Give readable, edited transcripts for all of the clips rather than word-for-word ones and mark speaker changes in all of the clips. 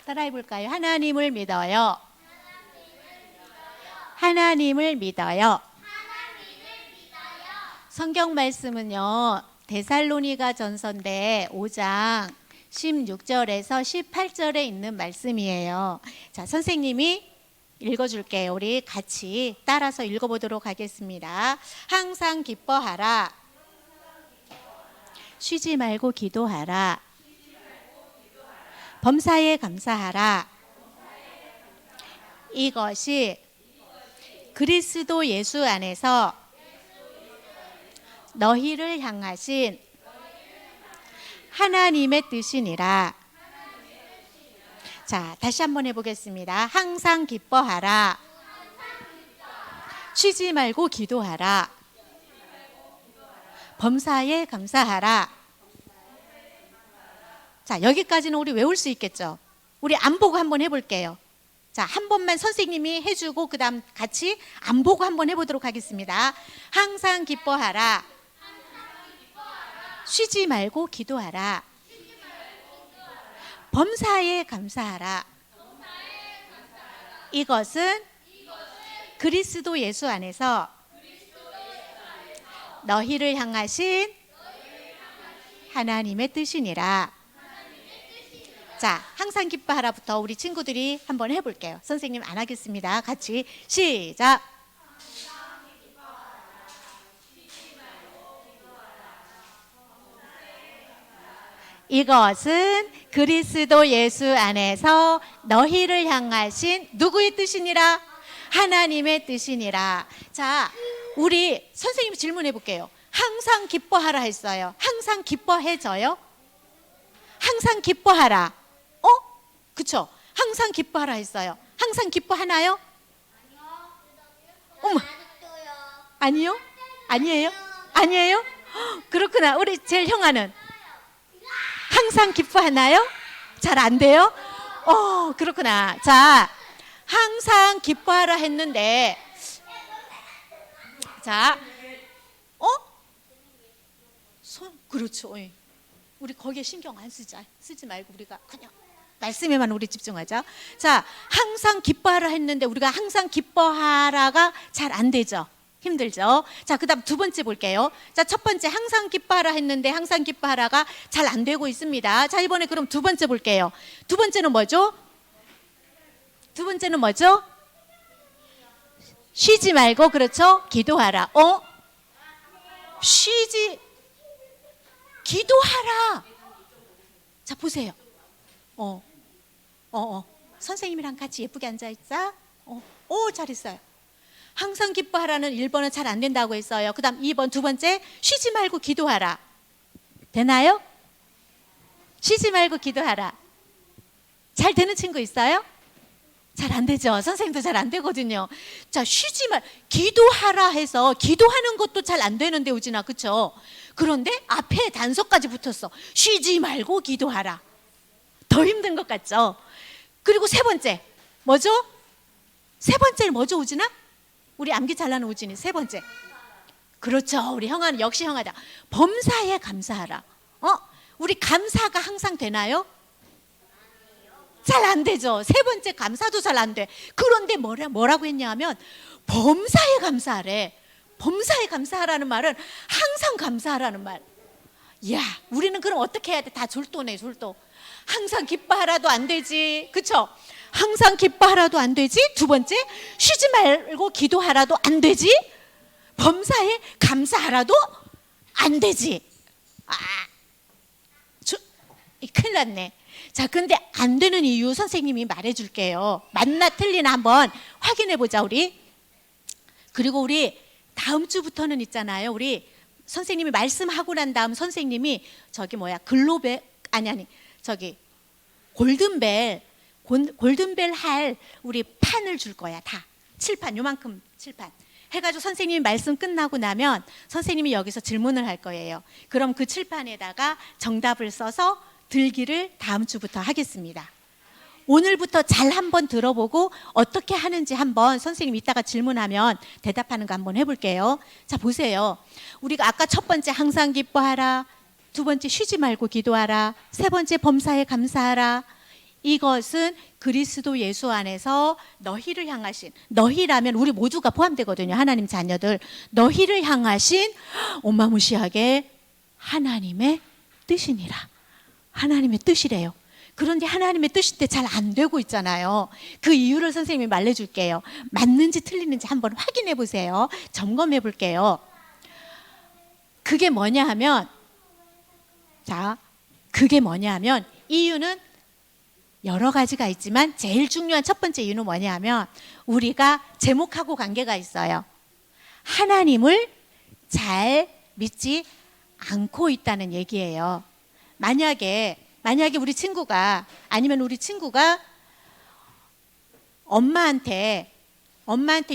Speaker 1: 따라해 볼까요? 하나님을 믿어요. 하나님을 믿어요. 성경 말씀은요, 데살로니가 전서인데 5장 16절에서 18절에 있는 말씀이에요. 자, 선생님이 읽어줄게요. 우리 같이 따라서 읽어보도록 하겠습니다. 항상 기뻐하라. 쉬지 말고 기도하라. 범사에 감사하라. 이것이 그리스도 예수 안에서 너희를 향하신 하나님의 뜻이니라. 자, 다시 한번 해보겠습니다. 항상 기뻐하라. 쉬지 말고 기도하라. 범사에 감사하라. 자, 여기까지는 우리 외울 수 있겠죠? 우리 안 보고 한번 해볼게요. 자, 한 번만 선생님이 해주고 그 다음 같이 안 보고 한번 해보도록 하겠습니다. 항상 기뻐하라. 쉬지 말고 기도하라. 범사에 감사하라. 이것은 그리스도 예수 안에서 너희를 향하신 하나님의 뜻이니라. 자, 항상 기뻐하라부터 우리 친구들이 한번 해볼게요. 선생님 안 하겠습니다. 같이 시작. 이것은 그리스도 예수 안에서 너희를 향하신 누구의 뜻이니라? 하나님의 뜻이니라. 자, 우리 선생님 질문해 볼게요. 항상 기뻐하라 했어요. 항상 기뻐해져요? 항상 기뻐하라. 그쵸? 항상 기뻐하라 했어요. 항상 기뻐하나요? 어머, 아니요? 아니에요? 아니에요? 그렇구나. 우리 제일 형아는 항상 기뻐하나요? 잘 안 돼요? 그렇구나. 자, 항상 기뻐하라 했는데, 자, 그렇죠. 우리 거기에 신경 안 쓰지 말고 우리가 그냥 말씀에만 우리 집중하자. 자, 항상 기뻐하라 했는데 우리가 항상 기뻐하라가 잘 안 되죠. 힘들죠. 자, 그 다음 두 번째 볼게요. 자, 첫 번째 항상 기뻐하라 했는데 항상 기뻐하라가 잘 안 되고 있습니다. 자, 이번에 그럼 두 번째 볼게요. 두 번째는 뭐죠? 두 번째는 뭐죠? 쉬지 말고, 그렇죠? 기도하라. 기도하라. 자, 보세요. 선생님이랑 같이 예쁘게 앉아있자. 잘했어요. 항상 기뻐하라는 1번은 잘 안 된다고 했어요. 그 다음 2번 두 번째 쉬지 말고 기도하라. 되나요? 쉬지 말고 기도하라. 잘 되는 친구 있어요? 잘 안 되죠. 선생님도 잘 안 되거든요. 자, 기도하라 해서 기도하는 것도 잘 안 되는데 우진아, 그쵸? 그런데 앞에 단서까지 붙었어. 쉬지 말고 기도하라. 더 힘든 것 같죠? 그리고 세 번째 뭐죠? 세 번째는 뭐죠, 우진아? 우리 암기 잘나는 우진이 세 번째. 그렇죠. 우리 형아는 역시 형아다. 범사에 감사하라. 우리 감사가 항상 되나요? 잘 안 되죠. 세 번째 감사도 잘 안 돼. 그런데 뭐라고 했냐 하면 범사에 감사하래. 범사에 감사하라는 말은 항상 감사하라는 말. 이야, 우리는 그럼 어떻게 해야 돼? 다 졸도네, 졸도. 항상 기뻐하라도 안 되지. 그쵸? 항상 기뻐하라도 안 되지. 두 번째, 쉬지 말고 기도하라도 안 되지. 범사에 감사하라도 안 되지. 큰일 났네. 자, 근데 안 되는 이유 선생님이 말해줄게요. 맞나 틀리나 한번 확인해보자, 우리. 그리고 우리 다음 주부터는 있잖아요. 우리 선생님이 말씀하고 난 다음 선생님이 골든벨 할 우리 판을 줄 거야. 다 칠판, 요만큼 칠판 해가지고 선생님이 말씀 끝나고 나면 선생님이 여기서 질문을 할 거예요. 그럼 그 칠판에다가 정답을 써서 들기를 다음 주부터 하겠습니다. 오늘부터 잘 한번 들어보고 어떻게 하는지 한번 선생님 이따가 질문하면 대답하는 거 한번 해볼게요. 자, 보세요. 우리가 아까 첫 번째 항상 기뻐하라, 두 번째 쉬지 말고 기도하라, 세 번째 범사에 감사하라, 이것은 그리스도 예수 안에서 너희를 향하신, 너희라면 우리 모두가 포함되거든요. 하나님 자녀들. 너희를 향하신 어마무시하게 하나님의 뜻이니라. 하나님의 뜻이래요. 그런데 하나님의 뜻인데 잘 안 되고 있잖아요. 그 이유를 선생님이 말해줄게요. 맞는지 틀리는지 한번 확인해 보세요. 점검해 볼게요. 그게 뭐냐 하면, 이유는 여러 가지가 있지만 제일 중요한 첫 번째 이유는 뭐냐 하면, 우리가 제목하고 관계가 있어요. 하나님을 잘 믿지 않고 있다는 얘기예요. 만약에 우리 친구가, 아니면 우리 친구가 엄마한테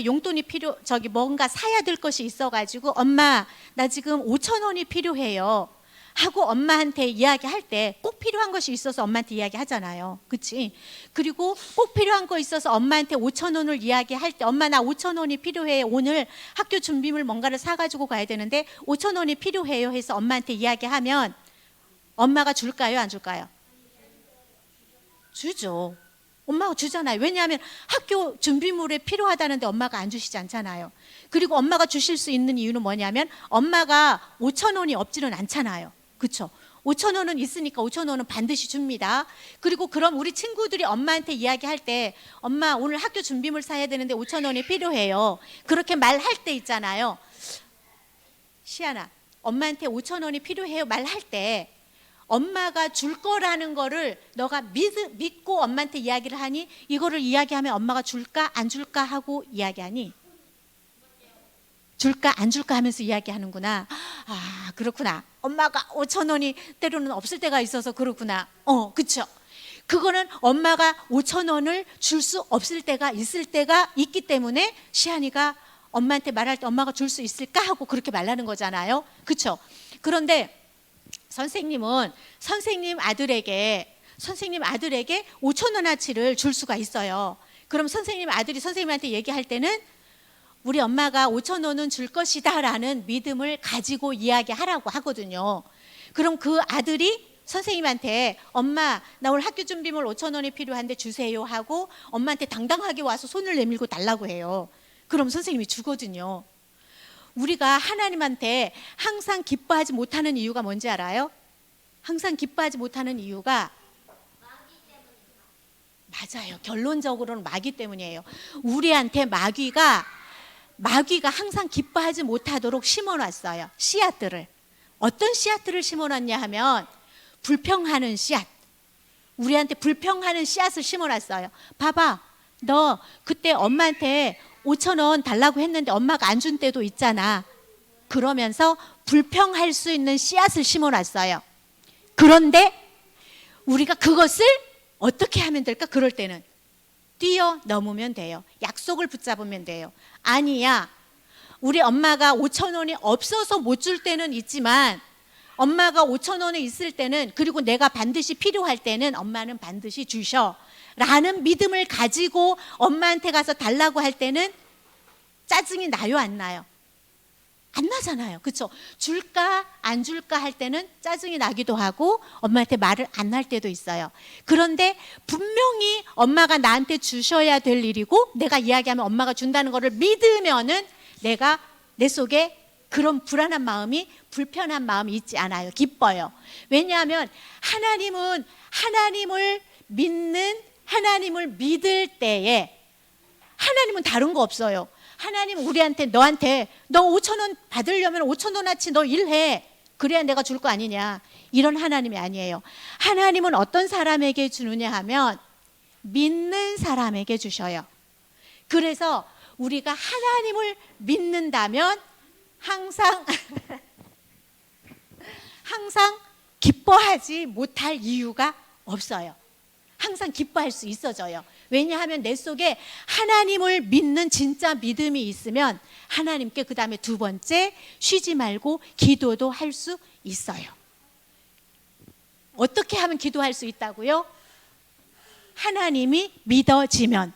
Speaker 1: 용돈이 뭔가 사야 될 것이 있어가지고, 엄마 나 지금 5천 원이 필요해요 하고 엄마한테 이야기할 때, 꼭 필요한 것이 있어서 엄마한테 이야기하잖아요. 그치? 그리고 꼭 필요한 거 있어서 엄마한테 5천 원을 이야기할 때, 엄마 나 5천 원이 필요해, 오늘 학교 준비물 뭔가를 사가지고 가야 되는데 5천 원이 필요해요 해서 엄마한테 이야기하면 엄마가 줄까요, 안 줄까요? 주죠. 엄마가 주잖아요. 왜냐하면 학교 준비물에 필요하다는데 엄마가 안 주시지 않잖아요. 그리고 엄마가 주실 수 있는 이유는 뭐냐면, 엄마가 5천 원이 없지는 않잖아요. 그렇죠? 5천 원은 있으니까 5천 원은 반드시 줍니다. 그리고 그럼 우리 친구들이 엄마한테 이야기할 때, 엄마 오늘 학교 준비물 사야 되는데 5천 원이 필요해요, 그렇게 말할 때 있잖아요. 시안아, 엄마한테 5천 원이 필요해요 말할 때 엄마가 줄 거라는 거를 너가 믿고 엄마한테 이야기를 하니, 이거를 이야기하면 엄마가 줄까 안 줄까 하고 이야기하니? 줄까 안 줄까 하면서 이야기하는구나. 아, 그렇구나. 엄마가 5천 원이 때로는 없을 때가 있어서 그렇구나. 그쵸. 그거는 엄마가 5천 원을 줄 수 없을 때가 있을 때가 있기 때문에 시안이가 엄마한테 말할 때 엄마가 줄 수 있을까 하고 그렇게 말하는 거잖아요. 그쵸. 그런데 선생님은 선생님 아들에게 5천 원어치를 줄 수가 있어요. 그럼 선생님 아들이 선생님한테 얘기할 때는 우리 엄마가 5천 원은 줄 것이다 라는 믿음을 가지고 이야기하라고 하거든요. 그럼 그 아들이 선생님한테 엄마 나 오늘 학교 준비물 5천 원이 필요한데 주세요 하고 엄마한테 당당하게 와서 손을 내밀고 달라고 해요. 그럼 선생님이 주거든요. 우리가 하나님한테 항상 기뻐하지 못하는 이유가 뭔지 알아요? 항상 기뻐하지 못하는 이유가 맞아요. 결론적으로는 마귀 때문이에요. 우리한테 마귀가 항상 기뻐하지 못하도록 심어놨어요. 씨앗들을. 어떤 씨앗들을 심어놨냐 하면 불평하는 씨앗. 우리한테 불평하는 씨앗을 심어놨어요. 봐봐, 너 그때 엄마한테 5천 원 달라고 했는데 엄마가 안 준 때도 있잖아. 그러면서 불평할 수 있는 씨앗을 심어놨어요. 그런데 우리가 그것을 어떻게 하면 될까? 그럴 때는 뛰어넘으면 돼요. 약속을 붙잡으면 돼요. 아니야, 우리 엄마가 5천 원이 없어서 못 줄 때는 있지만 엄마가 5천 원이 있을 때는, 그리고 내가 반드시 필요할 때는 엄마는 반드시 주셔 라는 믿음을 가지고 엄마한테 가서 달라고 할 때는 짜증이 나요, 안 나요? 안 나잖아요. 그렇죠? 줄까 안 줄까 할 때는 짜증이 나기도 하고 엄마한테 말을 안 할 때도 있어요. 그런데 분명히 엄마가 나한테 주셔야 될 일이고 내가 이야기하면 엄마가 준다는 것을 믿으면은 내가 내 속에 그런 불안한 마음이, 불편한 마음이 있지 않아요. 기뻐요. 왜냐하면 하나님을 믿을 때에 하나님은 다른 거 없어요. 하나님 우리한테 너한테 너 5천 원 받으려면 5천 원어치 너 일해. 그래야 내가 줄 거 아니냐. 이런 하나님이 아니에요. 하나님은 어떤 사람에게 주느냐 하면 믿는 사람에게 주셔요. 그래서 우리가 하나님을 믿는다면 항상 기뻐하지 못할 이유가 없어요. 항상 기뻐할 수 있어져요. 왜냐하면 내 속에 하나님을 믿는 진짜 믿음이 있으면 하나님께 그 다음에 두 번째 쉬지 말고 기도도 할 수 있어요. 어떻게 하면 기도할 수 있다고요? 하나님이 믿어지면.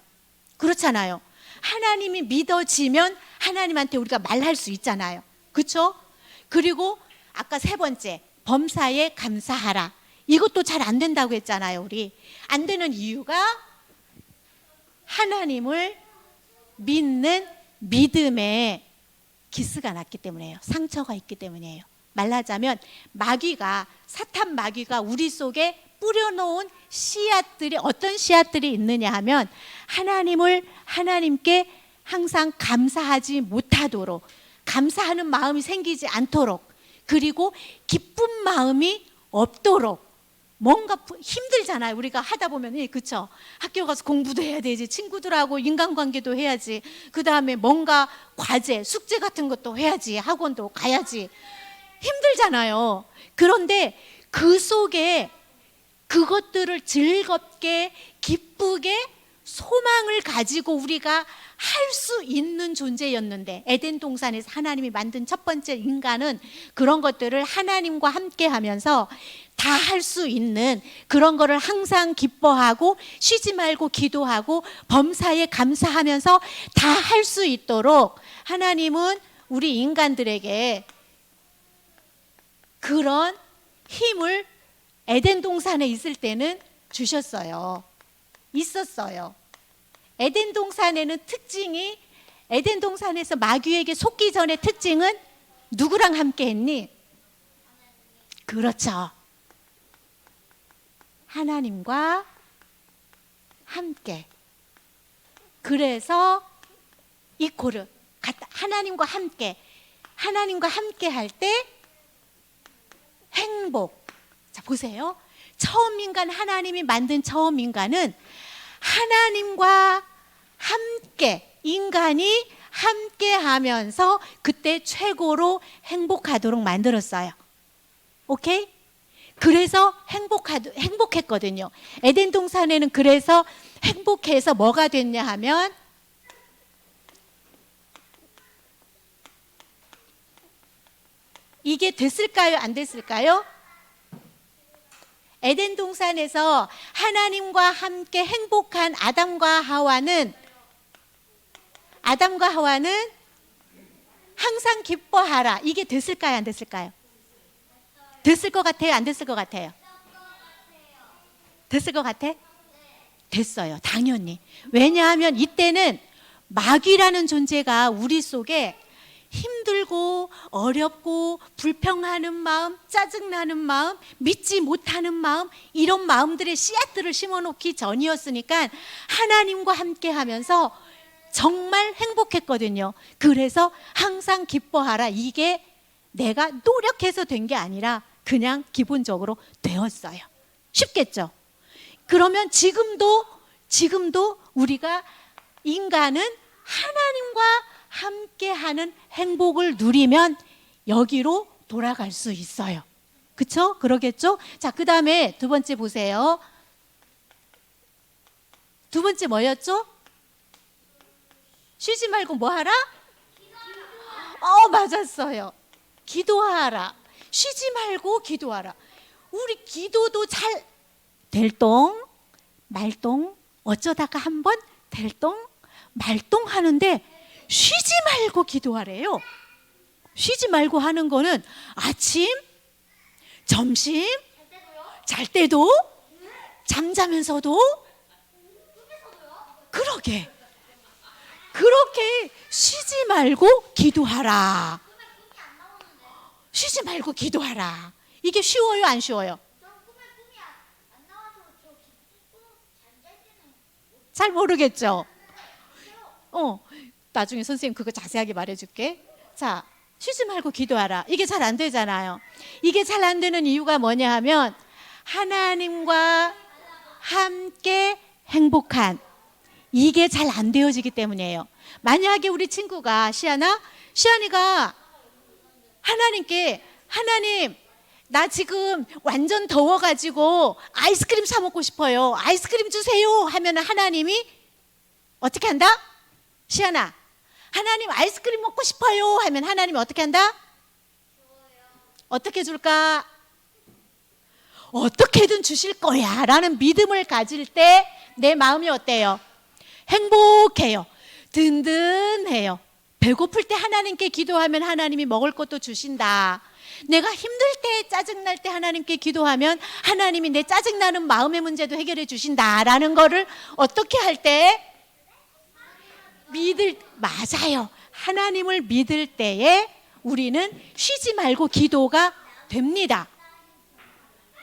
Speaker 1: 그렇잖아요. 하나님이 믿어지면 하나님한테 우리가 말할 수 있잖아요. 그렇죠? 그리고 아까 세 번째 범사에 감사하라. 이것도 잘 안 된다고 했잖아요. 우리 안 되는 이유가 하나님을 믿는 믿음에 기스가 났기 때문이에요. 상처가 있기 때문이에요. 말하자면 마귀가, 사탄 마귀가 우리 속에 뿌려놓은 씨앗들이, 어떤 씨앗들이 있느냐 하면 하나님께 항상 감사하지 못하도록, 감사하는 마음이 생기지 않도록, 그리고 기쁜 마음이 없도록, 뭔가 힘들잖아요. 우리가 하다 보면, 그쵸? 학교 가서 공부도 해야 되지, 친구들하고 인간관계도 해야지, 그 다음에 뭔가 과제, 숙제 같은 것도 해야지, 학원도 가야지, 힘들잖아요. 그런데 그 속에 그것들을 즐겁게 기쁘게 소망을 가지고 우리가 할 수 있는 존재였는데, 에덴 동산에서 하나님이 만든 첫 번째 인간은 그런 것들을 하나님과 함께 하면서 다 할 수 있는 그런 거를 항상 기뻐하고 쉬지 말고 기도하고 범사에 감사하면서 다 할 수 있도록 하나님은 우리 인간들에게 그런 힘을 에덴 동산에 있을 때는 주셨어요. 있었어요. 에덴 동산에는 특징이, 에덴 동산에서 마귀에게 속기 전의 특징은 누구랑 함께 했니? 그렇죠. 하나님과 함께. 그래서 이코르, 하나님과 함께 할 때 행복. 자, 보세요. 처음 인간, 하나님이 만든 처음 인간은 하나님과 함께, 인간이 함께 하면서 그때 최고로 행복하도록 만들었어요. 오케이? 그래서 행복했거든요. 에덴 동산에는 그래서 행복해서 뭐가 됐냐 하면 이게 됐을까요? 안 됐을까요? 에덴 동산에서 하나님과 함께 행복한 아담과 하와는 항상 기뻐하라. 이게 됐을까요? 안 됐을까요? 됐을 것 같아요? 안 됐을 것 같아요? 됐을 것 같아? 됐어요. 당연히. 왜냐하면 이때는 마귀라는 존재가 우리 속에 힘들고 어렵고 불평하는 마음, 짜증나는 마음, 믿지 못하는 마음, 이런 마음들의 씨앗들을 심어놓기 전이었으니까 하나님과 함께 하면서 정말 행복했거든요. 그래서 항상 기뻐하라. 이게 내가 노력해서 된 게 아니라 그냥 기본적으로 되었어요. 쉽겠죠? 그러면 지금도 우리가 인간은 하나님과 함께하는 행복을 누리면 여기로 돌아갈 수 있어요. 그렇죠? 그러겠죠? 자, 그 다음에 두 번째 보세요. 두 번째 뭐였죠? 쉬지 말고 뭐 하라? 맞았어요. 기도하라. 쉬지 말고 기도하라. 우리 기도도 잘 될똥 말똥 어쩌다가 한번 될똥 말똥 하는데 쉬지 말고 기도하래요. 쉬지 말고 하는 거는 아침, 점심, 잘 때도, 잠자면서도, 그렇게 쉬지 말고 기도하라. 쉬지 말고 기도하라. 이게 쉬워요, 안 쉬워요? 잘 모르겠죠? 나중에 선생님 그거 자세하게 말해줄게. 자, 쉬지 말고 기도하라. 이게 잘 안 되잖아요. 이게 잘 안 되는 이유가 뭐냐 하면 하나님과 함께 행복한, 이게 잘 안 되어지기 때문이에요. 만약에 우리 친구가 시안이가 하나님께, 하나님 나 지금 완전 더워가지고 아이스크림 사 먹고 싶어요, 아이스크림 주세요 하면 하나님이 어떻게 한다? 시안아, 하나님 아이스크림 먹고 싶어요 하면 하나님이 어떻게 한다? 어떻게 줄까? 어떻게든 주실 거야 라는 믿음을 가질 때 내 마음이 어때요? 행복해요. 든든해요. 배고플 때 하나님께 기도하면 하나님이 먹을 것도 주신다. 내가 힘들 때, 짜증날 때 하나님께 기도하면 하나님이 내 짜증나는 마음의 문제도 해결해 주신다라는 거를 어떻게 할 때? 맞아요. 하나님을 믿을 때에 우리는 쉬지 말고 기도가 됩니다.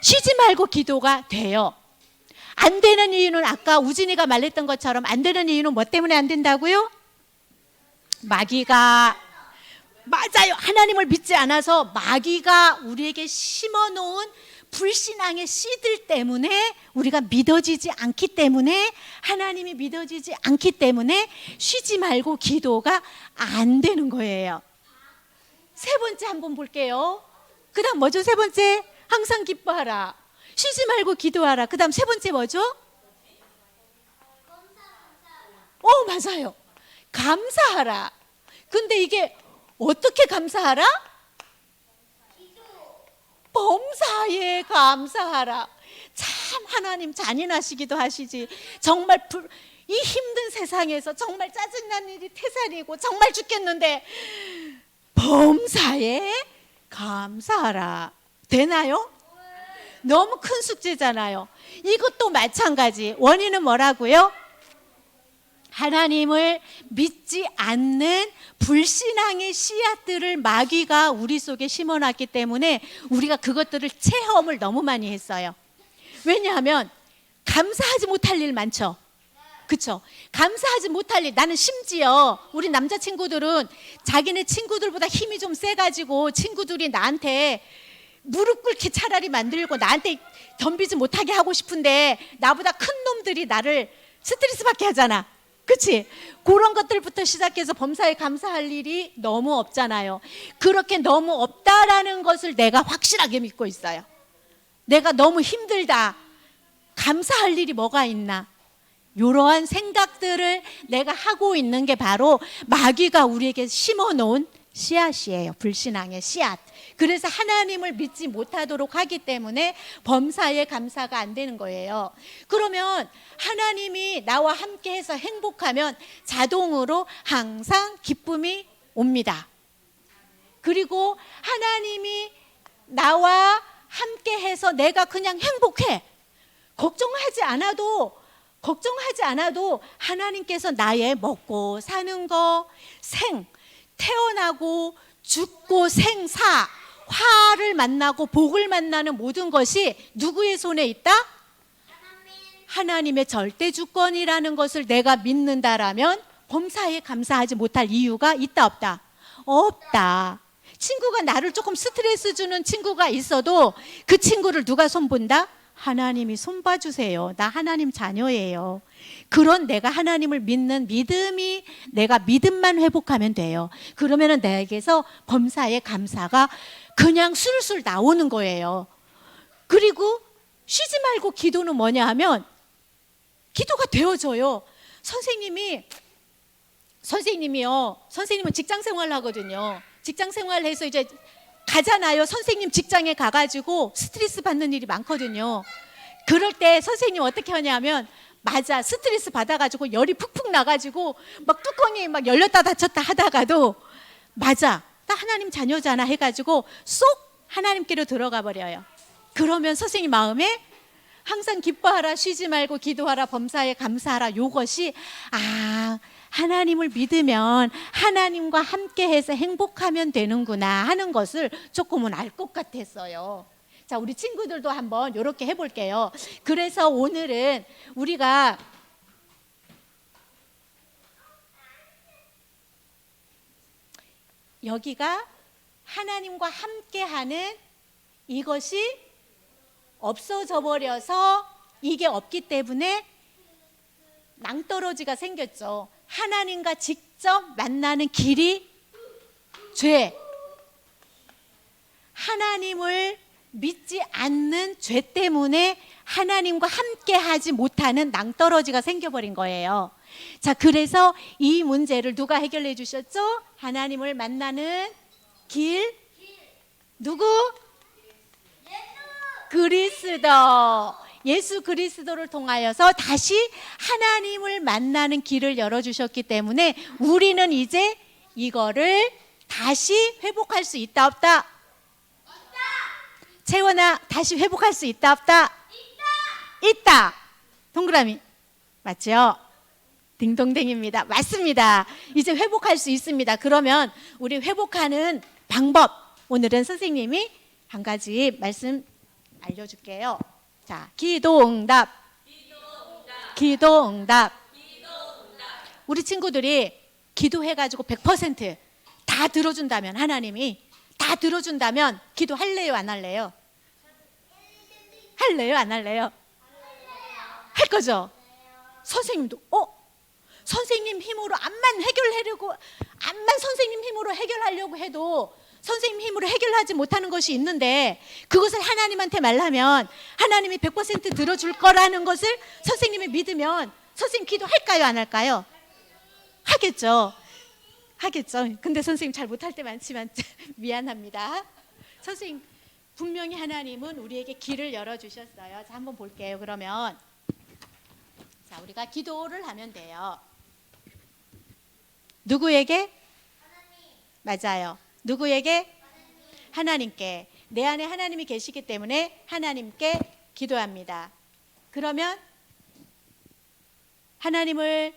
Speaker 1: 쉬지 말고 기도가 돼요. 안 되는 이유는 아까 우진이가 말했던 것처럼 안 되는 이유는 뭐 때문에 안 된다고요? 마귀가, 맞아요. 하나님을 믿지 않아서 마귀가 우리에게 심어놓은 불신앙의 씨들 때문에, 우리가 믿어지지 않기 때문에, 하나님이 믿어지지 않기 때문에 쉬지 말고 기도가 안 되는 거예요. 세 번째 한번 볼게요. 그 다음 뭐죠? 세 번째, 항상 기뻐하라. 쉬지 말고 기도하라. 그 다음 세 번째 뭐죠? 맞아요. 감사하라. 근데 이게 어떻게 감사하라? 범사에 감사하라. 참 하나님 잔인하시기도 하시지. 정말 이 힘든 세상에서 정말 짜증난 일이 태산이고 정말 죽겠는데 범사에 감사하라. 되나요? 너무 큰 숙제잖아요. 이것도 마찬가지. 원인은 뭐라고요? 하나님을 믿지 않는 불신앙의 씨앗들을 마귀가 우리 속에 심어놨기 때문에 우리가 그것들을 체험을 너무 많이 했어요. 왜냐하면 감사하지 못할 일 많죠. 그렇죠? 감사하지 못할 일. 나는 심지어 우리 남자친구들은 자기네 친구들보다 힘이 좀 세가지고 친구들이 나한테 무릎 꿇게 차라리 만들고 나한테 덤비지 못하게 하고 싶은데 나보다 큰 놈들이 나를 스트레스 받게 하잖아. 그렇지? 그런 것들부터 시작해서 범사에 감사할 일이 너무 없잖아요. 그렇게 너무 없다라는 것을 내가 확실하게 믿고 있어요. 내가 너무 힘들다. 감사할 일이 뭐가 있나? 이러한 생각들을 내가 하고 있는 게 바로 마귀가 우리에게 심어놓은 씨앗이에요. 불신앙의 씨앗. 그래서 하나님을 믿지 못하도록 하기 때문에 범사에 감사가 안 되는 거예요. 그러면 하나님이 나와 함께해서 행복하면 자동으로 항상 기쁨이 옵니다. 그리고 하나님이 나와 함께해서 내가 그냥 행복해. 걱정하지 않아도 하나님께서 나의 먹고 사는 거, 태어나고 죽고 생사, 화를 만나고 복을 만나는 모든 것이 누구의 손에 있다? 하나님의 절대 주권이라는 것을 내가 믿는다라면 범사에 감사하지 못할 이유가 있다 없다? 없다. 친구가 나를 조금 스트레스 주는 친구가 있어도 그 친구를 누가 손본다? 하나님이 손봐주세요. 나 하나님 자녀예요. 그런 내가 하나님을 믿는 믿음이, 내가 믿음만 회복하면 돼요. 그러면은 내게서 범사에 감사가 그냥 술술 나오는 거예요. 그리고 쉬지 말고 기도는 뭐냐 하면 기도가 되어져요. 선생님은 직장 생활을 하거든요. 직장 생활해서 이제 가잖아요. 선생님 직장에 가가지고 스트레스 받는 일이 많거든요. 그럴 때 선생님 어떻게 하냐면, 맞아, 스트레스 받아가지고 열이 푹푹 나가지고 막 뚜껑이 막 열렸다 닫혔다 하다가도 맞아, 나 하나님 자녀잖아 해가지고 쏙 하나님께로 들어가 버려요. 그러면 선생님 마음에 항상 기뻐하라, 쉬지 말고 기도하라, 범사에 감사하라, 요것이 하나님을 믿으면 하나님과 함께해서 행복하면 되는구나 하는 것을 조금은 알 것 같았어요. 자, 우리 친구들도 한번 이렇게 해볼게요. 그래서 오늘은 우리가 여기가 하나님과 함께하는 이것이 없어져 버려서 이게 없기 때문에 낭떠러지가 생겼죠. 하나님과 직접 만나는 길이 죄. 하나님을 믿지 않는 죄 때문에 하나님과 함께 하지 못하는 낭떠러지가 생겨버린 거예요. 자, 그래서 이 문제를 누가 해결해 주셨죠? 하나님을 만나는 길. 누구? 그리스도. 예수 그리스도를 통하여서 다시 하나님을 만나는 길을 열어주셨기 때문에 우리는 이제 이거를 다시 회복할 수 있다 없다? 재원아, 다시 회복할 수 있다 없다? 있다. 동그라미. 맞죠? 딩동댕입니다. 맞습니다. 이제 회복할 수 있습니다. 그러면 우리 회복하는 방법, 오늘은 선생님이 한 가지 말씀 알려줄게요. 자, 기도응답. 기도응답. 우리 친구들이 기도해가지고 100%다 들어준다면, 하나님이 다 들어준다면 기도할래요, 안 할래요? 할래요, 안 할래요? 할 거죠? 선생님도 선생님 힘으로 암만 해결하려고, 암만 선생님 힘으로 해결하려고 해도 선생님 힘으로 해결하지 못하는 것이 있는데, 그것을 하나님한테 말하면 하나님이 100% 들어줄 거라는 것을 선생님이 믿으면 선생님 기도할까요, 안 할까요? 하겠죠. 하겠죠. 근데 선생님 잘 못할 때 많지만 미안합니다. 선생님, 분명히 하나님은 우리에게 길을 열어주셨어요. 자, 한번 볼게요. 그러면 자, 우리가 기도를 하면 돼요. 누구에게? 맞아요. 누구에게? 하나님께. 내 안에 하나님이 계시기 때문에 하나님께 기도합니다. 그러면 하나님을,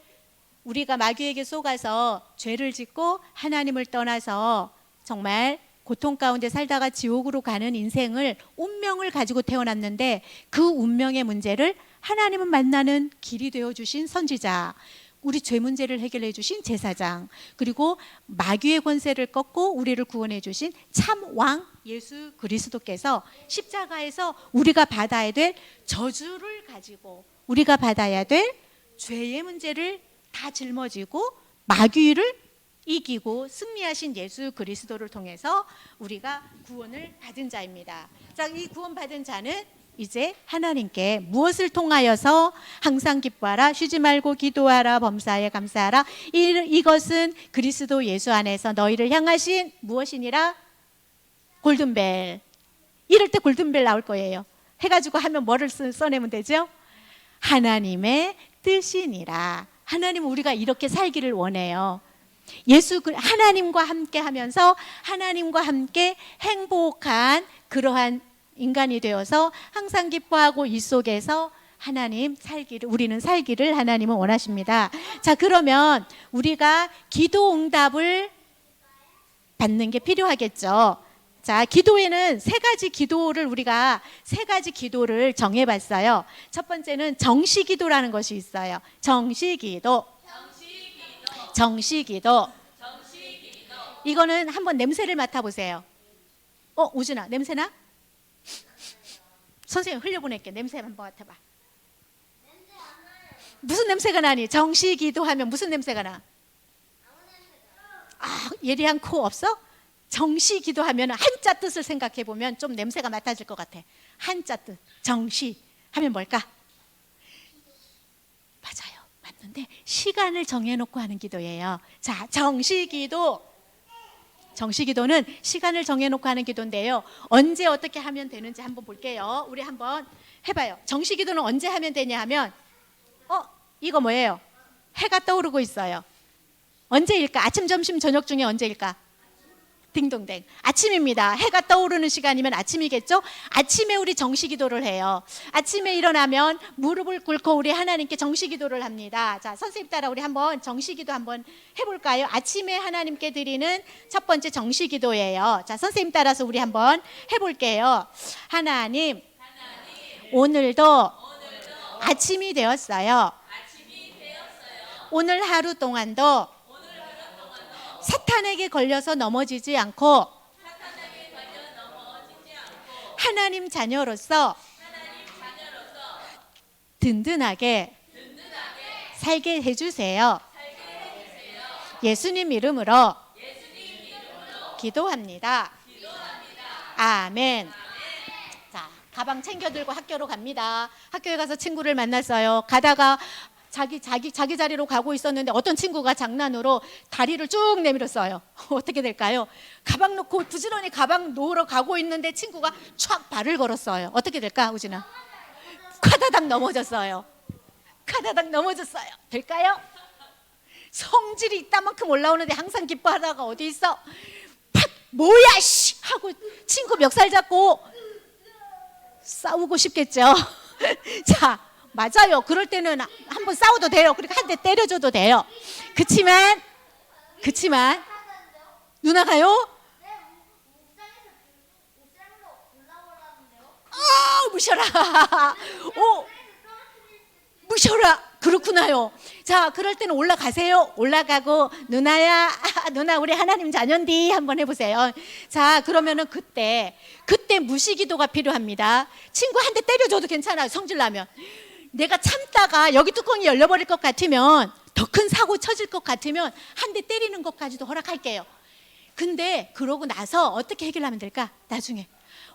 Speaker 1: 우리가 마귀에게 속아서 죄를 짓고 하나님을 떠나서 정말 고통 가운데 살다가 지옥으로 가는 인생을, 운명을 가지고 태어났는데, 그 운명의 문제를 하나님은 만나는 길이 되어주신 선지자, 우리 죄 문제를 해결해 주신 제사장, 그리고 마귀의 권세를 꺾고 우리를 구원해 주신 참 왕 예수 그리스도께서 십자가에서 우리가 받아야 될 저주를 가지고, 우리가 받아야 될 죄의 문제를 다 짊어지고 마귀를 이기고 승리하신 예수 그리스도를 통해서 우리가 구원을 받은 자입니다. 자, 이 구원받은 자는 이제 하나님께 무엇을 통하여서 항상 기뻐하라, 쉬지 말고 기도하라, 범사에 감사하라, 이것은 그리스도 예수 안에서 너희를 향하신 무엇이니라? 골든벨. 이럴 때 골든벨 나올 거예요. 해가지고 하면 뭐를 써내면 되죠? 하나님의 뜻이니라. 하나님은 우리가 이렇게 살기를 원해요. 하나님과 함께 하면서 하나님과 함께 행복한 그러한 인간이 되어서 항상 기뻐하고 이 속에서 우리는 살기를 하나님은 원하십니다. 자, 그러면 우리가 기도 응답을 받는 게 필요하겠죠. 자, 기도에는 우리가 세 가지 기도를 정해봤어요. 첫 번째는 정시기도라는 것이 있어요. 정시기도. 이거는 한번 냄새를 맡아보세요. 우준아, 냄새나? 선생님 흘려보낼게. 냄새 한번 맡아봐. 무슨 냄새가 나니? 정시기도 하면 무슨 냄새가 나? 예리한 코 없어? 정시기도 하면 한자 뜻을 생각해 보면 좀 냄새가 맡아질 것 같아. 한자 뜻, 정시 하면 뭘까? 맞아요, 맞는데 시간을 정해놓고 하는 기도예요. 자, 정시기도는 시간을 정해놓고 하는 기도인데요. 언제 어떻게 하면 되는지 한번 볼게요. 우리 한번 해봐요. 정시기도는 언제 하면 되냐 하면, 이거 뭐예요? 해가 떠오르고 있어요. 언제일까? 아침, 점심, 저녁 중에 언제일까? 딩동댕. 아침입니다. 해가 떠오르는 시간이면 아침이겠죠? 아침에 우리 정시기도를 해요. 아침에 일어나면 무릎을 꿇고 우리 하나님께 정시기도를 합니다. 자, 선생님 따라 우리 한번 정시기도 한번 해볼까요? 아침에 하나님께 드리는 첫 번째 정시기도예요. 자, 선생님 따라서 우리 한번 해볼게요. 하나님, 오늘도 아침이 되었어요. 오늘 하루 동안도 사탄에게 걸려서 넘어지지 않고 하나님 자녀로서 든든하게 살게 해주세요. 예수님 이름으로 기도합니다. 아멘. 자, 가방 챙겨 들고 학교로 갑니다. 학교에 가서 친구를 만났어요. 가다가 자기 자리로 가고 있었는데 어떤 친구가 장난으로 다리를 쭉 내밀었어요. 어떻게 될까요? 가방 놓고 부지런히 가방 놓으러 가고 있는데 친구가 촥 발을 걸었어요. 어떻게 될까, 우진아? 카다닥 넘어졌어요. 될까요? 성질이 이따만큼 올라오는데 항상 기뻐하다가 어디 있어? 팍, 뭐야 씨 하고 친구 멱살 잡고 싸우고 싶겠죠. 자, 맞아요. 그럴 때는 한번 싸워도 돼요. 그리고 한 대 때려줘도 돼요. 그치만 누나가요? 무셔라. 오, 무셔라. 그렇구나요. 자, 그럴 때는 올라가세요. 올라가고 누나야, 누나 우리 하나님 자녀인디 한번 해보세요. 자, 그러면은 그때 무시기도가 필요합니다. 친구 한 대 때려줘도 괜찮아요. 성질 나면. 내가 참다가 여기 뚜껑이 열려버릴 것 같으면, 더 큰 사고 쳐질 것 같으면 한 대 때리는 것까지도 허락할게요. 근데 그러고 나서 어떻게 해결하면 될까? 나중에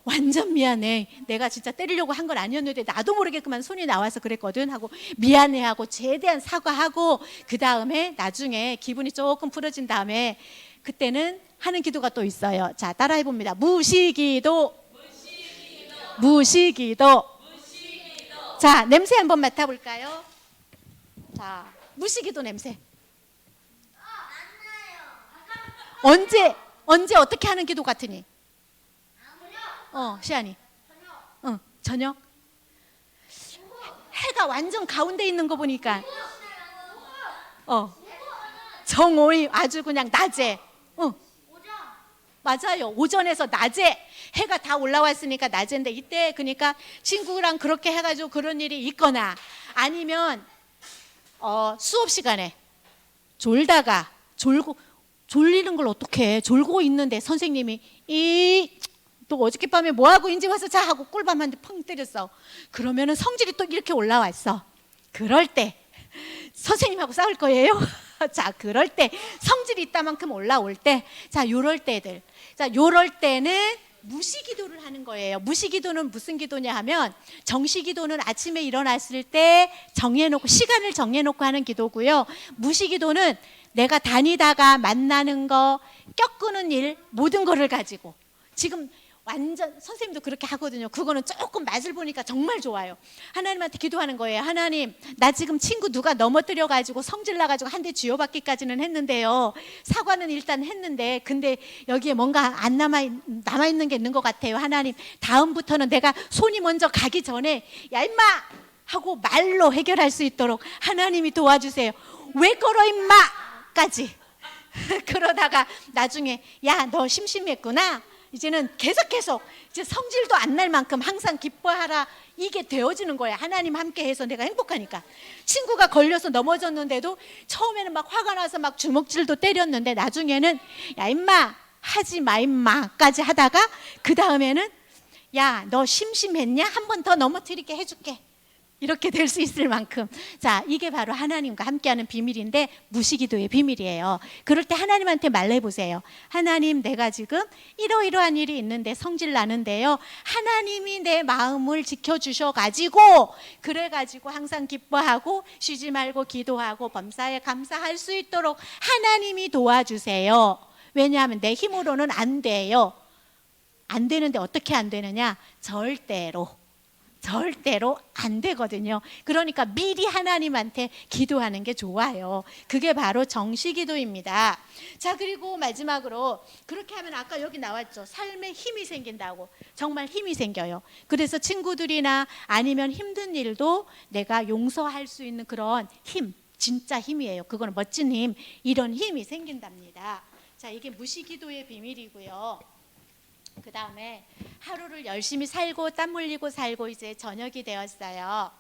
Speaker 1: 완전 미안해, 내가 진짜 때리려고 한 건 아니었는데 나도 모르게 그만 손이 나와서 그랬거든 하고 미안해하고 최대한 사과하고, 그 다음에 나중에 기분이 조금 풀어진 다음에 그때는 하는 기도가 또 있어요. 자, 따라해 봅니다. 무시기도. 자, 냄새 한번 맡아볼까요? 자, 무시기도 냄새. 언제 어떻게 하는 기도 같으니? 시안이. 저녁. 해가 완전 가운데 있는 거 보니까. 정오이 아주 그냥 낮에. 맞아요. 오전에서 낮에 해가 다 올라왔으니까 낮인데, 이때 그러니까 친구랑 그렇게 해가지고 그런 일이 있거나, 아니면 수업 시간에 졸리는 걸 어떻게 해? 졸고 있는데 선생님이 또 어저께밤에 뭐하고 인제 와서 자 하고 꿀밤 한 대 펑 때렸어. 그러면은 성질이 또 이렇게 올라왔어. 그럴 때 선생님하고 싸울 거예요. 자, 그럴 때 성질이 있다만큼 올라올 때, 자, 요럴 때는 무시기도를 하는 거예요. 무시기도는 무슨 기도냐 하면, 정시기도는 아침에 일어났을 때 시간을 정해놓고 하는 기도고요. 무시기도는 내가 다니다가 만나는 거, 껴끄는 일, 모든 거를 가지고, 지금 완전 선생님도 그렇게 하거든요. 그거는 조금 맛을 보니까 정말 좋아요. 하나님한테 기도하는 거예요. 하나님, 나 지금 친구 누가 넘어뜨려 가지고 성질 나 가지고 한 대 쥐어받기까지는 했는데요, 사과는 일단 했는데 근데 여기에 뭔가 안 남아있는 게 있는 것 같아요. 하나님, 다음부터는 내가 손이 먼저 가기 전에 야 임마 하고 말로 해결할 수 있도록 하나님이 도와주세요. 왜 걸어 임마 까지. 그러다가 나중에 야 너 심심했구나, 이제는 계속 이제 성질도 안 날 만큼 항상 기뻐하라, 이게 되어지는 거야. 하나님 함께 해서 내가 행복하니까. 친구가 걸려서 넘어졌는데도 처음에는 막 화가 나서 막 주먹질도 때렸는데, 나중에는 야 임마 하지 마 임마까지 하다가, 그 다음에는 야 너 심심했냐, 한 번 더 넘어뜨리게 해줄게, 이렇게 될 수 있을 만큼. 자, 이게 바로 하나님과 함께하는 비밀인데, 무시기도의 비밀이에요. 그럴 때 하나님한테 말해보세요. 하나님, 내가 지금 이러이러한 일이 있는데 성질 나는데요, 하나님이 내 마음을 지켜주셔가지고, 그래가지고 항상 기뻐하고 쉬지 말고 기도하고 범사에 감사할 수 있도록 하나님이 도와주세요. 왜냐하면 내 힘으로는 안 돼요. 안 되는데 어떻게 안 되느냐? 절대로 안 되거든요. 그러니까 미리 하나님한테 기도하는 게 좋아요. 그게 바로 정시기도입니다. 자, 그리고 마지막으로, 그렇게 하면 아까 여기 나왔죠. 삶에 힘이 생긴다고. 정말 힘이 생겨요. 그래서 친구들이나 아니면 힘든 일도 내가 용서할 수 있는 그런 힘, 진짜 힘이에요. 그거는 멋진 힘, 이런 힘이 생긴답니다. 자, 이게 무시기도의 비밀이고요. 그 다음에 하루를 열심히 살고 땀 흘리고 살고 이제 저녁이 되었어요.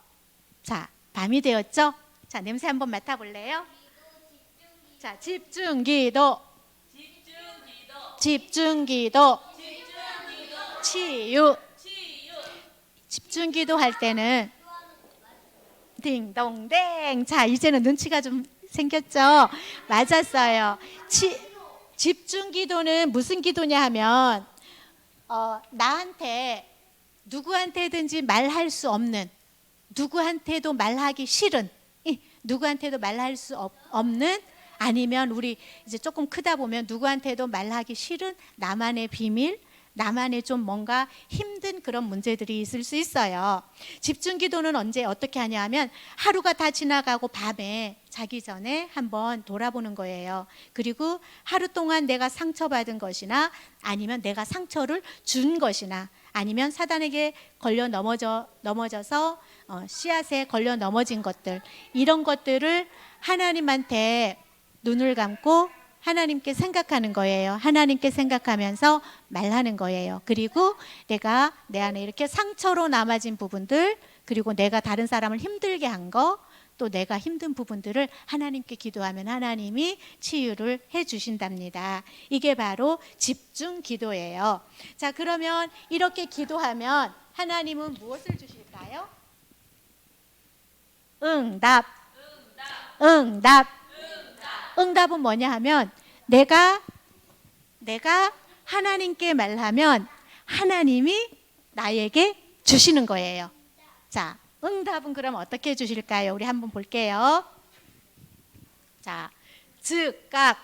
Speaker 1: 자, 밤이 되었죠? 자, 냄새 한번 맡아볼래요? 자, 집중기도. 치유. 집중기도 할 때는 딩동댕. 자, 이제는 눈치가 좀 생겼죠? 맞았어요. 집중기도는 무슨 기도냐 하면, 나한테 누구한테든지 말할 수 없는, 누구한테도 말하기 싫은, 누구한테도 말할 수 없는, 아니면 우리 이제 조금 크다 보면 누구한테도 말하기 싫은 나만의 비밀, 나만의 좀 뭔가 힘든 그런 문제들이 있을 수 있어요. 집중기도는 언제 어떻게 하냐 하면, 하루가 다 지나가고 밤에 자기 전에 한번 돌아보는 거예요. 그리고 하루 동안 내가 상처받은 것이나, 아니면 내가 상처를 준 것이나, 아니면 사단에게 걸려 넘어져서 씨앗에 걸려 넘어진 것들, 이런 것들을 하나님한테 눈을 감고 하나님께 생각하는 거예요. 하나님께 생각하면서 말하는 거예요. 그리고 내가 내 안에 이렇게 상처로 남아진 부분들, 그리고 내가 다른 사람을 힘들게 한 거, 또 내가 힘든 부분들을 하나님께 기도하면 하나님이 치유를 해 주신답니다. 이게 바로 집중 기도예요. 자, 그러면 이렇게 기도하면 하나님은 무엇을 주실까요? 응답. 응답은 뭐냐 하면 내가 하나님께 말하면 하나님이 나에게 주시는 거예요. 자, 응답은 그럼 어떻게 주실까요? 우리 한번 볼게요. 자, 즉각.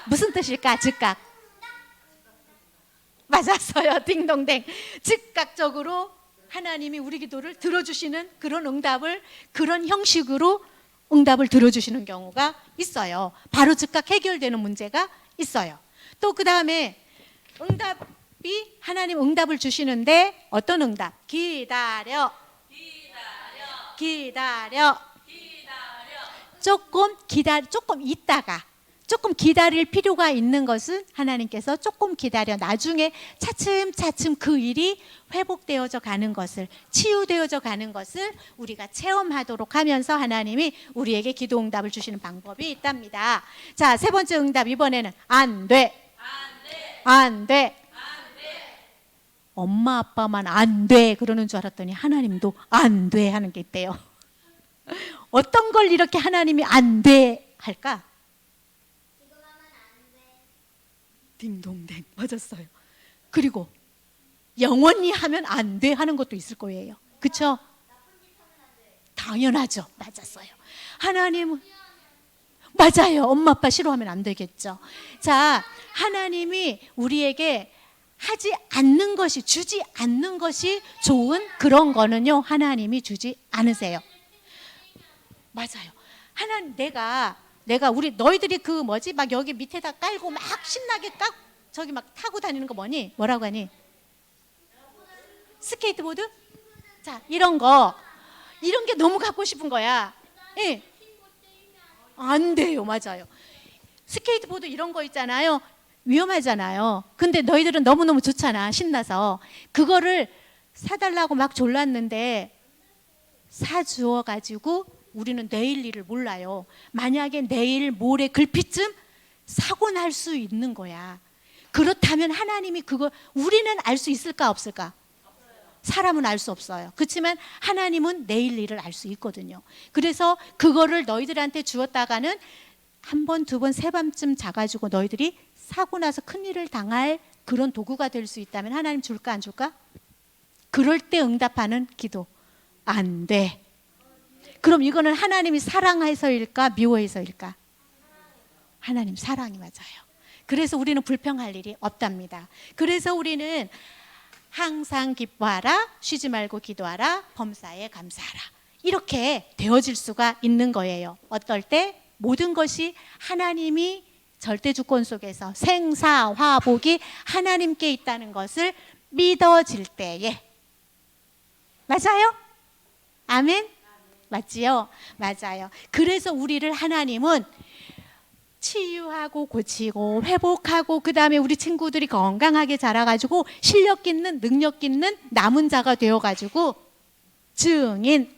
Speaker 1: 무슨 뜻일까? 즉각. 맞았어요. 딩동댕. 즉각적으로 하나님이 우리 기도를 들어주시는 그런 응답을, 그런 형식으로 응답을 들어주시는 경우가 있어요. 바로 즉각 해결되는 문제가 있어요. 또 그 다음에 응답이, 하나님 응답을 주시는데 어떤 응답? 기다려. 조금 있다가, 조금 기다릴 필요가 있는 것은 하나님께서 조금 기다려, 나중에 차츰차츰 그 일이 회복되어져 가는 것을, 치유되어져 가는 것을 우리가 체험하도록 하면서 하나님이 우리에게 기도 응답을 주시는 방법이 있답니다. 자, 세 번째 응답, 이번에는 안 돼. 엄마 아빠만 안 돼 그러는 줄 알았더니 하나님도 안 돼 하는 게 있대요. 어떤 걸 이렇게 하나님이 안 돼 할까? 딩동댕, 맞았어요. 그리고 영원히 하면 안 돼 하는 것도 있을 거예요. 그렇죠? 당연하죠. 맞았어요. 하나님은, 맞아요. 엄마 아빠 싫어하면 안 되겠죠. 자, 하나님이 우리에게 하지 않는 것이, 주지 않는 것이 좋은 그런 거는요, 하나님이 주지 않으세요. 맞아요. 하나님, 내가 우리 너희들이 그 뭐지 막 여기 밑에다 깔고 막 신나게 저기 막 타고 다니는 거 뭐니? 뭐라고 하니? 스케이트보드? 자, 이런 게 너무 갖고 싶은 거야. 예. 안 돼요. 맞아요. 스케이트보드 이런 거 있잖아요. 위험하잖아요. 근데 너희들은 너무너무 좋잖아. 신나서. 그거를 사달라고 막 졸랐는데 사주어 가지고 우리는 내일 일을 몰라요. 만약에 내일 모레 글피쯤 사고 날 수 있는 거야. 그렇다면 하나님이 그거 우리는 알 수 있을까 없을까? 사람은 알 수 없어요. 그렇지만 하나님은 내일 일을 알 수 있거든요. 그래서 그거를 너희들한테 주었다가는 한 번, 두 번, 세 번쯤 자가지고 너희들이 사고 나서 큰일을 당할 그런 도구가 될 수 있다면 하나님 줄까 안 줄까? 그럴 때 응답하는 기도. 안 돼. 그럼 이거는 하나님이 사랑해서일까 미워해서일까? 하나님 사랑이 맞아요. 그래서 우리는 불평할 일이 없답니다. 그래서 우리는 항상 기뻐하라, 쉬지 말고 기도하라, 범사에 감사하라, 이렇게 되어질 수가 있는 거예요. 어떨 때? 모든 것이 하나님이 절대 주권 속에서 생사화복이 하나님께 있다는 것을 믿어질 때에. 맞아요? 아멘? 맞지요? 맞아요. 그래서 우리를 하나님은 치유하고 고치고 회복하고, 그 다음에 우리 친구들이 건강하게 자라가지고 실력 있는, 능력 있는 남은 자가 되어가지고 증인.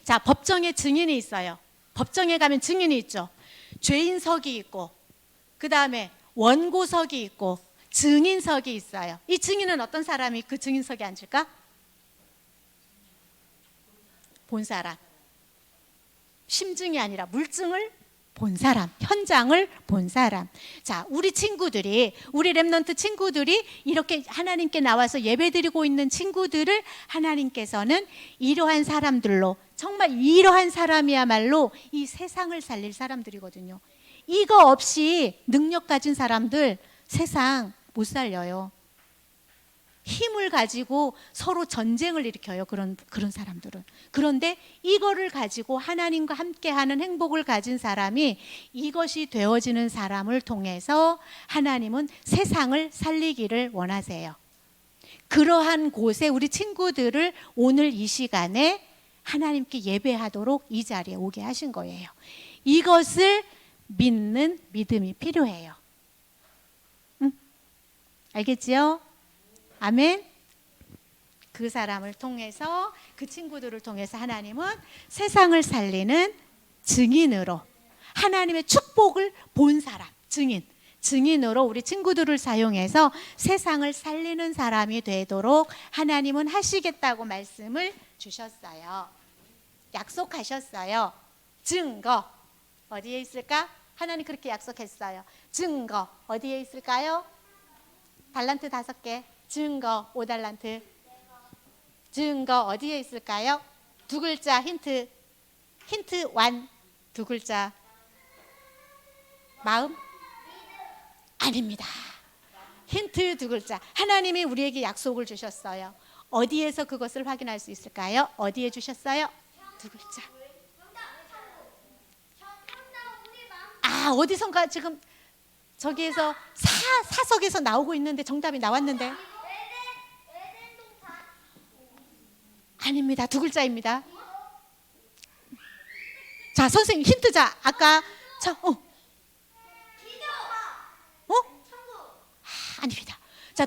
Speaker 1: 자, 법정에 증인이 있어요. 법정에 가면 증인이 있죠. 죄인석이 있고, 그 다음에 원고석이 있고, 증인석이 있어요. 이 증인은 어떤 사람이 그 증인석에 앉을까? 본 사람. 심증이 아니라 물증을 본 사람, 현장을 본 사람. 자, 우리 친구들이, 우리 렘넌트 친구들이 이렇게 하나님께 나와서 예배드리고 있는 친구들을 하나님께서는 이러한 사람들로, 정말 이러한 사람이야말로 이 세상을 살릴 사람들이거든요. 이거 없이 능력 가진 사람들 세상 못 살려요. 힘을 가지고 서로 전쟁을 일으켜요. 그런 사람들은. 그런데 이거를 가지고 하나님과 함께하는 행복을 가진 사람이, 이것이 되어지는 사람을 통해서 하나님은 세상을 살리기를 원하세요. 그러한 곳에 우리 친구들을 오늘 이 시간에 하나님께 예배하도록 이 자리에 오게 하신 거예요. 이것을 믿는 믿음이 필요해요. 알겠지요? 아멘. 그 사람을 통해서, 그 친구들을 통해서 하나님은 세상을 살리는 증인으로, 하나님의 축복을 본 사람, 증인으로 우리 친구들을 사용해서 세상을 살리는 사람이 되도록 하나님은 하시겠다고 말씀을 주셨어요. 약속하셨어요. 증거 어디에 있을까? 하나님 그렇게 약속했어요. 증거 어디에 있을까요? 달란트 5개, 증거 5달란트. 증거 어디에 있을까요? 2글자 힌트 1, 2글자. 마음? 아닙니다. 힌트 2글자. 하나님이 우리에게 약속을 주셨어요. 어디에서 그것을 확인할 수 있을까요? 어디에 주셨어요? 2글자. 어디선가 지금 저기에서 사석에서 나오고 있는데 정답이 나왔는데. 아닙니다. 2글자입니다. 자, 선생님 힌트. 자, 아까 아닙니다. 자,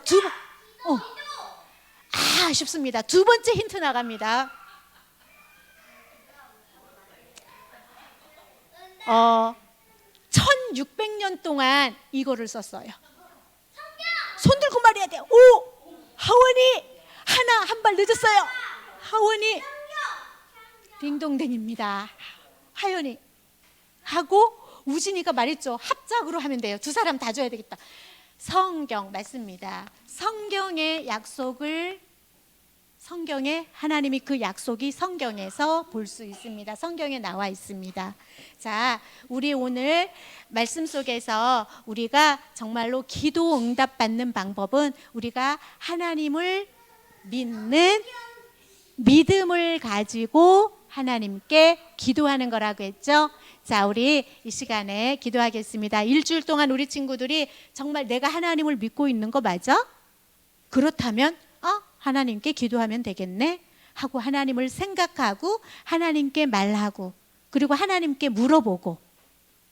Speaker 1: 아쉽습니다. 2번째 힌트 나갑니다. 1600년 동안 이거를 썼어요. 손 들고 말해야 돼요. 하원이 한 발 늦었어요. 하원이 딩동댕입니다. 하연이 하고 우진이가 말했죠. 합작으로 하면 돼요. 2사람 다 줘야 되겠다. 성경 맞습니다. 성경의 약속을, 성경에 하나님이 그 약속이 성경에서 볼 수 있습니다. 성경에 나와 있습니다. 자, 우리 오늘 말씀 속에서 우리가 정말로 기도 응답 받는 방법은 우리가 하나님을 믿는 믿음을 가지고 하나님께 기도하는 거라고 했죠. 자, 우리 이 시간에 기도하겠습니다. 일주일 동안 우리 친구들이 정말 내가 하나님을 믿고 있는 거 맞아? 그렇다면 하나님께 기도하면 되겠네 하고 하나님을 생각하고 하나님께 말하고 그리고 하나님께 물어보고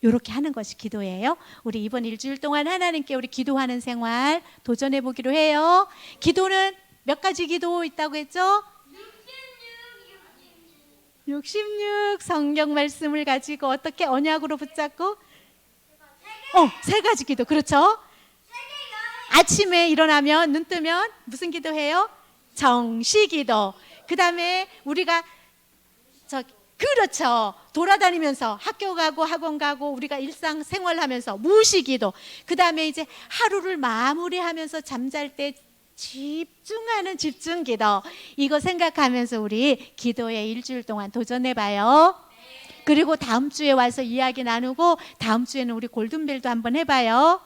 Speaker 1: 이렇게 하는 것이 기도예요. 우리 이번 일주일 동안 하나님께 우리 기도하는 생활 도전해 보기로 해요. 기도는 몇 가지 기도 있다고 했죠? 66 성경 말씀을 가지고 어떻게 언약으로 붙잡고 3가지 기도. 그렇죠? 아침에 일어나면 눈 뜨면 무슨 기도해요? 정시기도. 그 다음에 우리가 그렇죠. 돌아다니면서 학교 가고 학원 가고 우리가 일상생활하면서 무시기도. 그 다음에 이제 하루를 마무리하면서 잠잘 때 집중하는 집중기도. 이거 생각하면서 우리 기도에 일주일 동안 도전해봐요. 그리고 다음 주에 와서 이야기 나누고 다음 주에는 우리 골든벨도 한번 해봐요.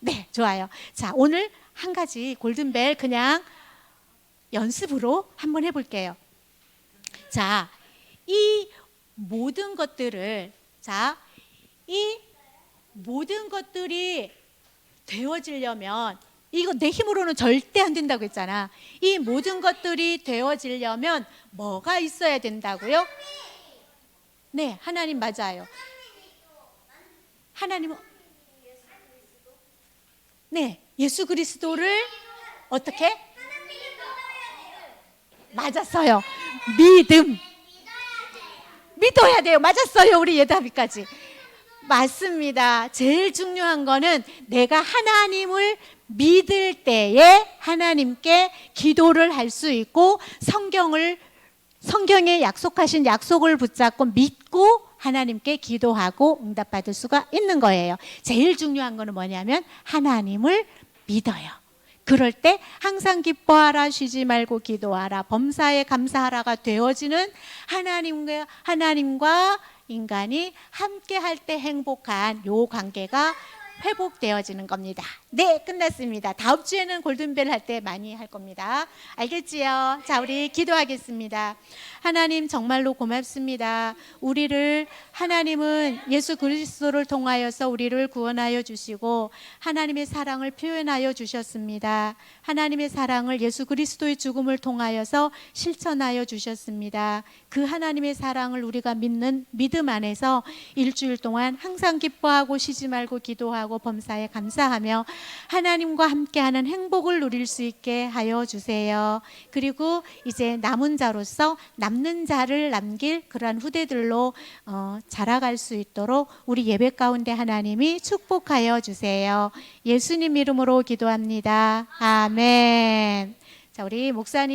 Speaker 1: 네, 좋아요. 자, 오늘 한 가지 골든벨 그냥 연습으로 한번 해볼게요. 자, 이 모든 것들을, 이 모든 것들이 되어지려면, 이거 내 힘으로는 절대 안 된다고 했잖아. 이 모든 것들이 되어지려면 뭐가 있어야 된다고요? 네, 하나님 맞아요. 하나님은 예수 그리스도를 어떻게? 맞았어요. 믿어야 돼요. 맞았어요. 우리 예다비까지. 맞습니다. 제일 중요한 거는 내가 하나님을 믿을 때에 하나님께 기도를 할 수 있고 성경에 약속하신 약속을 붙잡고 믿고 하나님께 기도하고 응답받을 수가 있는 거예요. 제일 중요한 거는 뭐냐면 하나님을 믿어요. 그럴 때 항상 기뻐하라, 쉬지 말고 기도하라, 범사에 감사하라가 되어지는 하나님과 인간이 함께 할 때 행복한 요 관계가 회복되어지는 겁니다. 네, 끝났습니다. 다음 주에는 골든벨 할 때 많이 할 겁니다. 알겠지요? 자, 우리 기도하겠습니다. 하나님 정말로 고맙습니다. 하나님은 예수 그리스도를 통하여서 우리를 구원하여 주시고 하나님의 사랑을 표현하여 주셨습니다. 하나님의 사랑을 예수 그리스도의 죽음을 통하여서 실천하여 주셨습니다. 그 하나님의 사랑을 우리가 믿는 믿음 안에서 일주일 동안 항상 기뻐하고 쉬지 말고 기도하고 범사에 감사하며 하나님과 함께하는 행복을 누릴 수 있게 하여 주세요. 그리고 이제 남은 자로서 남는 자를 남길 그러한 후대들로 자라갈 수 있도록 우리 예배 가운데 하나님이 축복하여 주세요. 예수님 이름으로 기도합니다. 아멘. 자, 우리 목사님